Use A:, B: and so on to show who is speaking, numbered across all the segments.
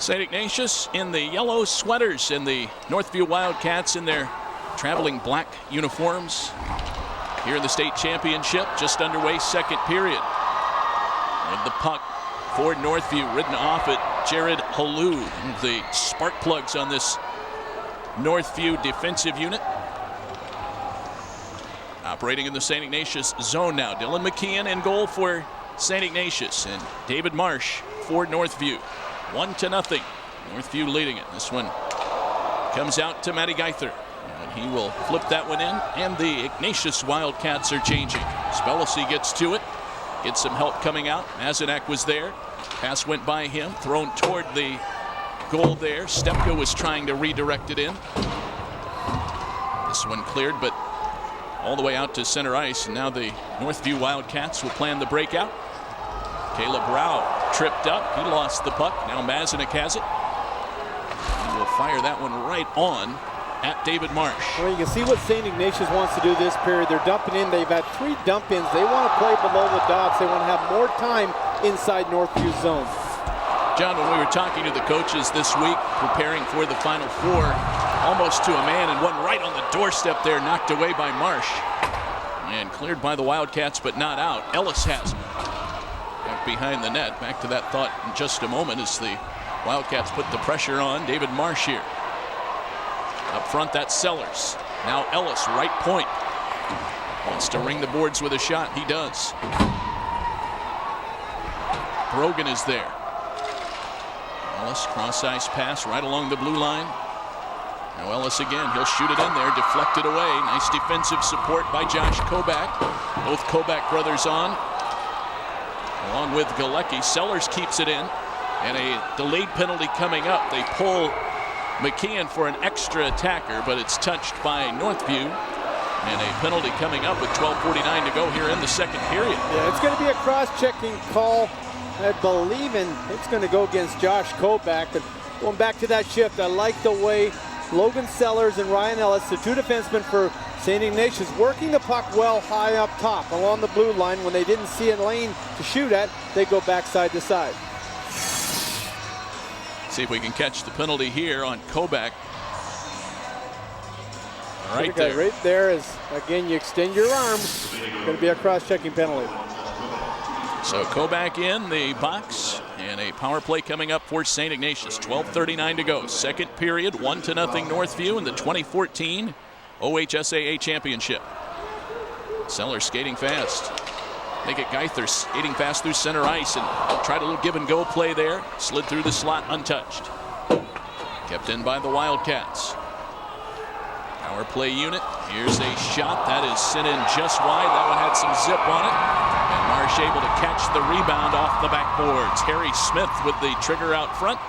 A: St. Ignatius in the yellow sweaters and the Northview Wildcats in their traveling black uniforms here in the state championship. Just underway, second period. With the puck for Northview, ridden off it, Jared Halou, the spark plugs on this Northview defensive unit. Operating in the St. Ignatius zone now. Dylan McKeon in goal for St. Ignatius, and David Marsh for Northview. 1-0. Northview leading it. This one comes out to Matty Geither, and he will flip that one in, and the Ignatius Wildcats are changing. Spellacy gets to it, gets some help coming out. Mazinak was there. Pass went by him, thrown toward the goal there. Stepka was trying to redirect it in. This one cleared, but all the way out to center ice, and now the Northview Wildcats will plan the breakout. Caleb Rao tripped up. He lost the puck. Now Mazinak has it. He will fire that one right on at David Marsh.
B: Well, you can see what St. Ignatius wants to do this period. They're dumping in. They've had 3 dump-ins. They want to play below the dots. They want to have more time inside Northview's zone.
A: John, when we were talking to the coaches this week, preparing for the Final Four, almost to a man, and one right on the doorstep there, knocked away by Marsh. And cleared by the Wildcats, but not out. Ellis has it. Back behind the net. Back to that thought in just a moment as the Wildcats put the pressure on David Marsh here. Up front, that's Sellers. Now Ellis, right point. Wants to ring the boards with a shot. He does. Brogan is there. Ellis, cross-ice pass right along the blue line. Now Ellis again, he'll shoot it in there, deflected away. Nice defensive support by Josh Kobach. Both Kobach brothers on, along with Galecki. Sellers keeps it in, and a delayed penalty coming up. They pull McKeon for an extra attacker, but it's touched by Northview. And a penalty coming up with 12:49 to go here in the second period.
B: Yeah, it's going to be a cross-checking call, I believe, and it's going to go against Josh Kobach. And going back to that shift, I like the way Logan Sellers and Ryan Ellis, the 2 defensemen for St. Ignatius, working the puck well high up top along the blue line. When they didn't see a lane to shoot at, they go back side to side.
A: See if we can catch the penalty here on Kobach. Right there.
B: Right there is, again, you extend your arms. It's going to be a cross-checking penalty.
A: So Kobach in the box, and a power play coming up for St. Ignatius. 12:39 to go. Second period, 1-0 Northview in the 2014 OHSAA Championship. Sellers skating fast. They get Geither skating fast through center ice and tried a little give and go play there. Slid through the slot untouched. Kept in by the Wildcats. Power play unit. Here's a shot that is sent in just wide. That one had some zip on it. And Marsh able to catch the rebound off the backboards. Harry Smith with the trigger out front.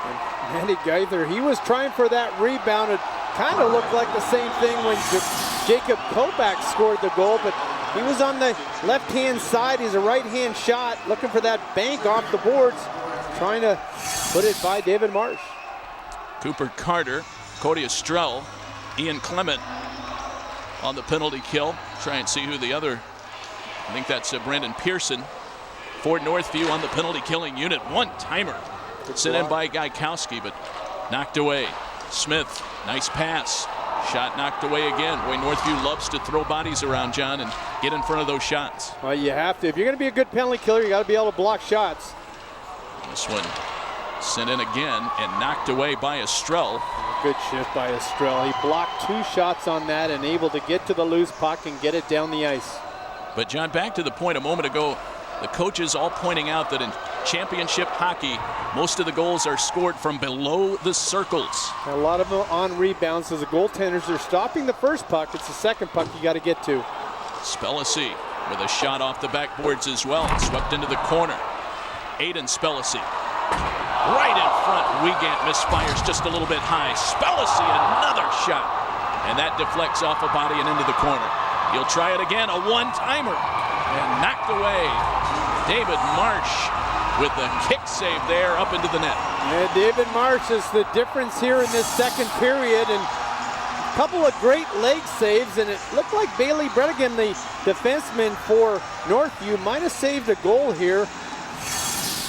B: And Manny Geither, he was trying for that rebound. It kind of looked like the same thing when Jacob Kobach scored the goal, but he was on the left-hand side. He's a right-hand shot, looking for that bank off the boards, trying to put it by David Marsh.
A: Cooper Carter, Cody Estrell, Ian Clement on the penalty kill. Try and see who the other, I think that's Brandon Pearson for Northview on the penalty killing unit. One-timer sent in by Gaikowski, but knocked away. Smith, nice pass. Shot knocked away again. Boy, Northview loves to throw bodies around, John, and get in front of those shots.
B: Well, you have to. If you're going to be a good penalty killer, you got to be able to block shots.
A: This one sent in again and knocked away by Estrell.
B: Good shift by Estrell. He blocked 2 shots on that and able to get to the loose puck and get it down the ice.
A: But John, back to the point a moment ago, the coaches all pointing out that in championship hockey, most of the goals are scored from below the circles.
B: A lot of them on rebounds, as the goaltenders are stopping the first puck. It's the second puck you got to get to.
A: Spellacy with a shot off the backboards as well. Swept into the corner. Aiden Spellacy. Right in front. Wiegand misfires just a little bit high. Spellacy, another shot. And that deflects off a body and into the corner. He'll try it again. A one-timer. And knocked away. David Marsh with the kick save there up into the net.
B: Yeah, David Marsh is the difference here in this second period, and a couple of great leg saves, and it looked like Bailey Bredigan, the defenseman for Northview, might have saved a goal here,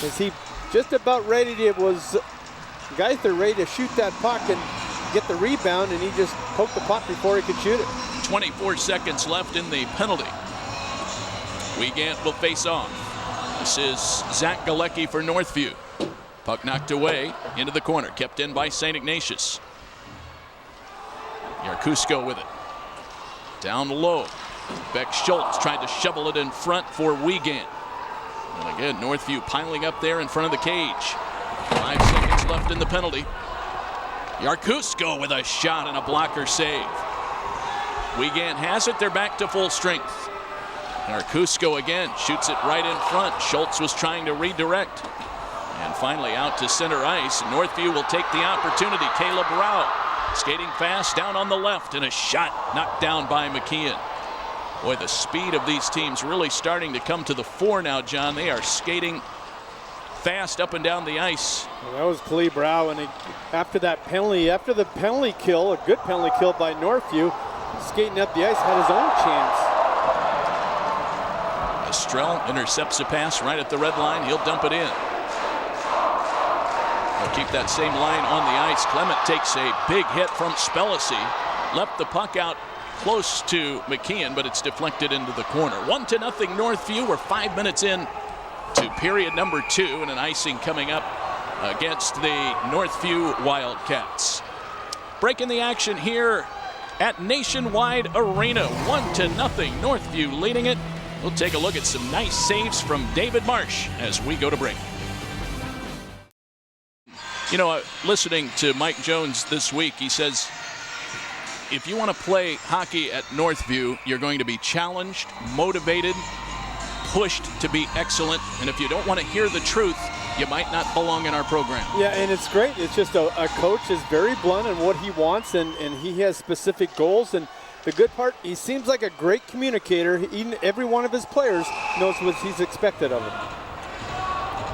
B: as he just about ready to, was guys are ready to shoot that puck and get the rebound, and he just poked the puck before he could shoot it.
A: 24 seconds left in the penalty. Wiegand will face off. This is Zach Galecki for Northview. Puck knocked away into the corner, kept in by St. Ignatius. Yarkusko with it. Down low. Beck Schultz tried to shovel it in front for Wiegand. And again, Northview piling up there in front of the cage. 5 seconds left in the penalty. Yarkusko with a shot and a blocker save. Wiegand has it. They're back to full strength. Yarkusko again shoots it right in front. Schultz was trying to redirect. And finally out to center ice. Northview will take the opportunity. Caleb Rao skating fast down on the left, and a shot knocked down by McKeon. Boy, the speed of these teams really starting to come to the fore now, John. They are skating fast up and down the ice.
B: Well, that was Caleb Rao, and after the penalty kill, a good penalty kill by Northview, skating up the ice, had his own chance.
A: Estrell intercepts a pass right at the red line. He'll dump it in. They'll keep that same line on the ice. Clement takes a big hit from Spellacy. Left the puck out close to McKeon, but it's deflected into the corner. 1-0 Northview. We're 5 minutes in to period number 2, and an icing coming up against the Northview Wildcats. Breaking the action here at Nationwide Arena. 1-0 Northview leading it. We'll take a look at some nice saves from David Marsh as we go to break. You know, listening to Mike Jones this week, he says, if you want to play hockey at Northview, you're going to be challenged, motivated, pushed to be excellent, and if you don't want to hear the truth, you might not belong in our program. Yeah, and it's great. It's just a coach is very blunt in what he wants, and he has specific goals. And the good part, he seems like a great communicator. Every one of his players knows what he's expected of him.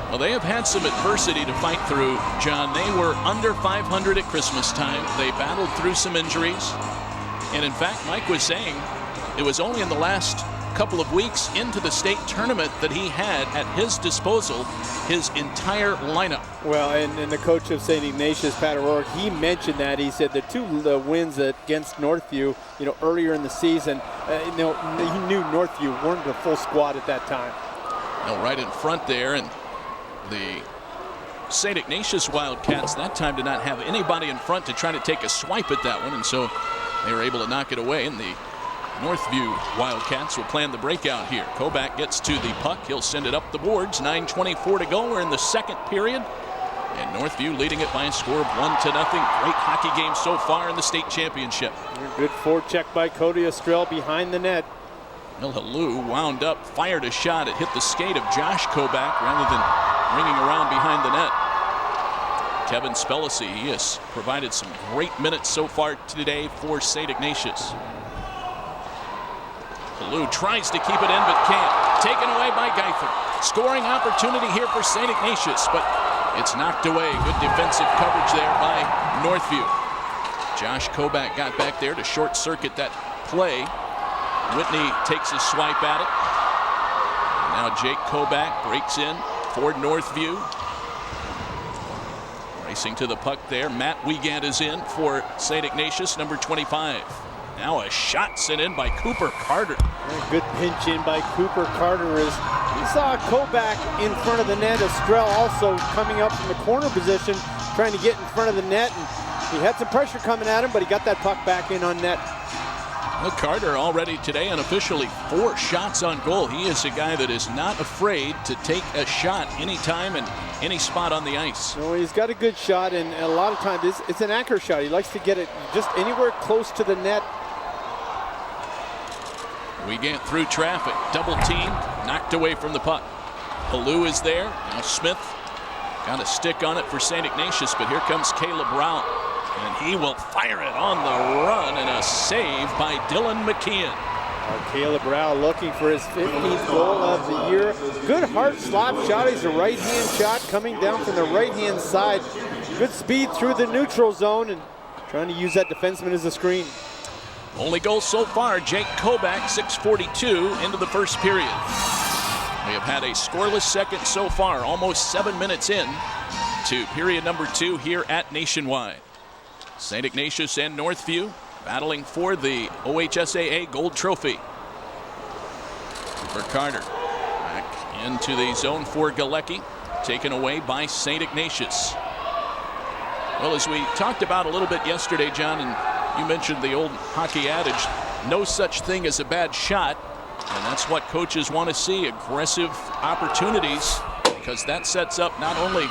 A: Well, they have had some adversity to fight through, John. They were under 500 at Christmas time. They battled through some injuries. And in fact, Mike was saying it was only in the last couple of weeks into the state tournament that he had at his disposal his entire lineup. Well, and the coach of St. Ignatius, Pat O'Rourke, he mentioned that. He said the two wins against Northview, earlier in the season, he knew Northview weren't a full squad at that time. Right in front there, and the St. Ignatius Wildcats that time did not have anybody in front to try to take a swipe at that one, and so they were able to knock it away. And the Northview Wildcats will plan the breakout here. Koback gets to the puck. He'll send it up the boards. 9:24 to go. We're in the second period. And Northview leading it by a score of 1-0. Great hockey game so far in the state championship. Good forecheck by Cody Estrell behind the net. Halou wound up, fired a shot. It hit the skate of Josh Koback rather than ringing around behind the net. Kevin Spellacy, he has provided some great minutes so far today for St. Ignatius. Halou tries to keep it in but can't. Taken away by Geither. Scoring opportunity here for St. Ignatius, but it's knocked away. Good defensive coverage there by Northview. Josh Koback got back there to short circuit that play. Whitney takes a swipe at it. Now Jake Koback breaks in for Northview. Racing to the puck there. Matt Wiegand is in for St. Ignatius, number 25. Now a shot sent in by Cooper Carter. Good pinch in by Cooper Carter as he saw Koback in front of the net. Estrell also coming up from the corner position, trying to get in front of the net. And he had some pressure coming at him, but he got that puck back in on net. Well, Carter already today unofficially 4 shots on goal. He is a guy that is not afraid to take a shot anytime and any spot on the ice. No, he's got a good shot, and a lot of times it's an accurate shot. He likes to get it just anywhere close to the net. Wiegand through traffic, double teamed, knocked away from the puck. Halou is there. Now Smith got a stick on it for St. Ignatius, but here comes Caleb Rao. And he will fire it on the run, and a save by Dylan McKeon. Caleb Rao looking for his 15th goal of the year. Good hard slap shot. He's a right-hand shot coming down from the right-hand side. Good speed through the neutral zone and trying to use that defenseman as a screen. Only goal so far, Jake Koback, 6:42 into the first period. We have had a scoreless second so far, almost 7 minutes in to period number 2 here at Nationwide. St. Ignatius and Northview battling for the OHSAA Gold Trophy. For Carter, back into the zone for Galecki, taken away by St. Ignatius. Well, as we talked about a little bit yesterday, John, and you mentioned the old hockey adage, no such thing as a bad shot, and that's what coaches want to see, aggressive opportunities, because that sets up not only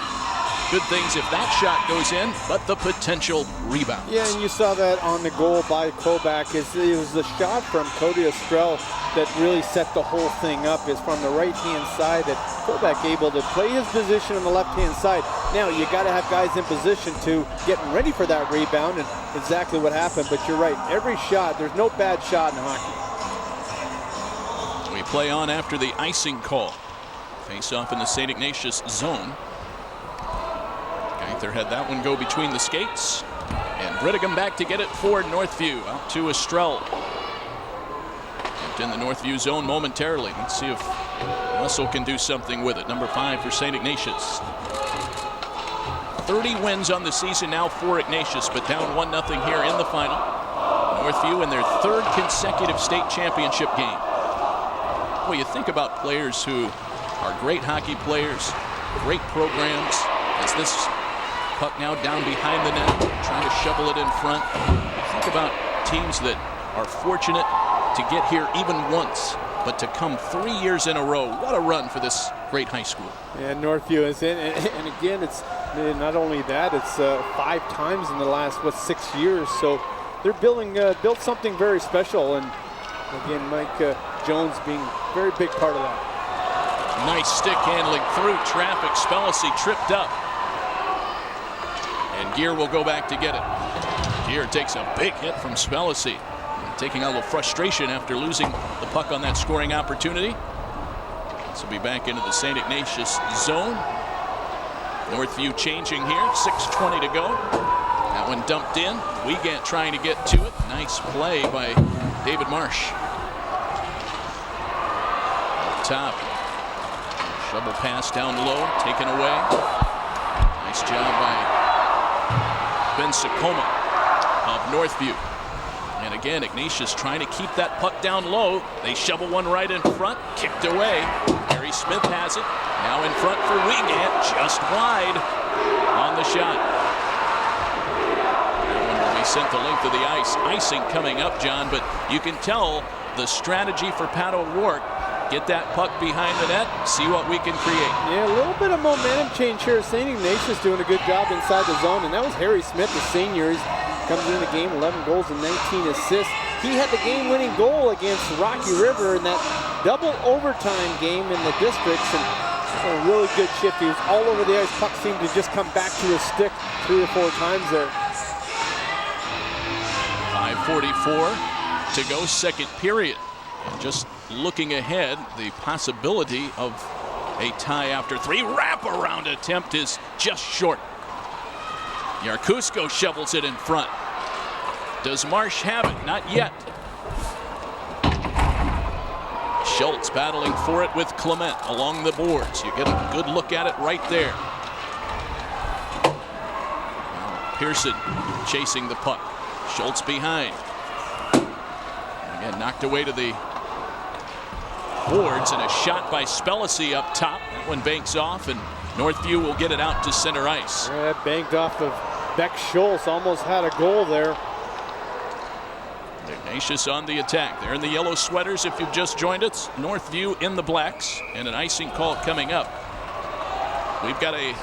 A: good things if that shot goes in, but the potential rebound.
B: Yeah, and you saw that on the goal by Kobach. It was the shot from Cody Estrell that really set the whole thing up. Is from the right-hand side that Kobach able to play his position on the left-hand side. Now, you got to have guys in position to getting ready for that rebound, and exactly what happened. But you're right, every shot, there's no bad shot in hockey.
A: We play on after the icing call. Face off in the St. Ignatius zone. Gaither had that one go between the skates. And Brittigam back to get it for Northview. Out to Estrell. Kept in the Northview zone momentarily. Let's see if Russell can do something with it. Number 5 for St. Ignatius. 30 wins on the season now for Ignatius, but down 1-0 here in the final. Northview in their 3rd consecutive state championship game. Well, you think about players who are great hockey players, great programs, as this puck now down behind the net, trying to shovel it in front. You think about teams that are fortunate to get here even once, but to come 3 years in a row. What a run for this great high school.
B: Yeah, Northview is in, and again, it's not only that, it's 5 times in the last, 6 years. So they're built something very special, and again, Mike Jones being a very big part of that.
A: Nice stick handling through traffic. Spellacy tripped up. And Gear will go back to get it. Gear takes a big hit from Spellacy. Taking a little frustration after losing the puck on that scoring opportunity. This will be back into the St. Ignatius zone. Northview changing here. 6:20 to go. That one dumped in. Wiegand trying to get to it. Nice play by David Marsh. Up top. Shovel pass down low, taken away. Nice job by Ben Sakoma of Northview. And again, Ignatius trying to keep that puck down low. They shovel one right in front, kicked away. Harry Smith has it. Now in front for Wiegand, just wide on the shot. That one will be sent the length of the ice. Icing coming up, John, but you can tell the strategy for Pat O'Rourke. Get that puck behind the net, see what we can create. Yeah,
B: a little bit of momentum change here. St. Ignatius doing a good job inside the zone, and that was Harry Smith, the senior. He comes in the game, 11 goals and 19 assists. He had the game-winning goal against Rocky River in that double overtime game in the districts, and a really good shift. He was all over the ice. Puck seemed to just come back to his stick 3 or 4 times there.
A: 5:44 to go, second period. And just looking ahead, the possibility of a tie after 3. Wraparound attempt is just short. Yarkusko shovels it in front. Does Marsh have it? Not yet. Schultz battling for it with Clement along the boards. You get a good look at it right there. Now Pearson chasing the puck. Schultz behind. Again, knocked away to the boards, and a shot by Spellacy up top. That one banks off, and Northview will get it out to center ice.
B: Yeah, that banked off of Beck Schultz. Almost had a goal there.
A: Ignatius on the attack. They're in the yellow sweaters if you've just joined us. Northview in the blacks, and an icing call coming up. We've got a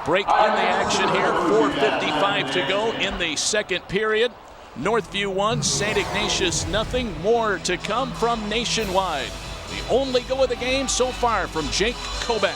A: break in the action here. 4:55 to go in the second period. Northview 1, St. Ignatius 0. More to come from Nationwide. The only goal of the game so far from Jake Kobach.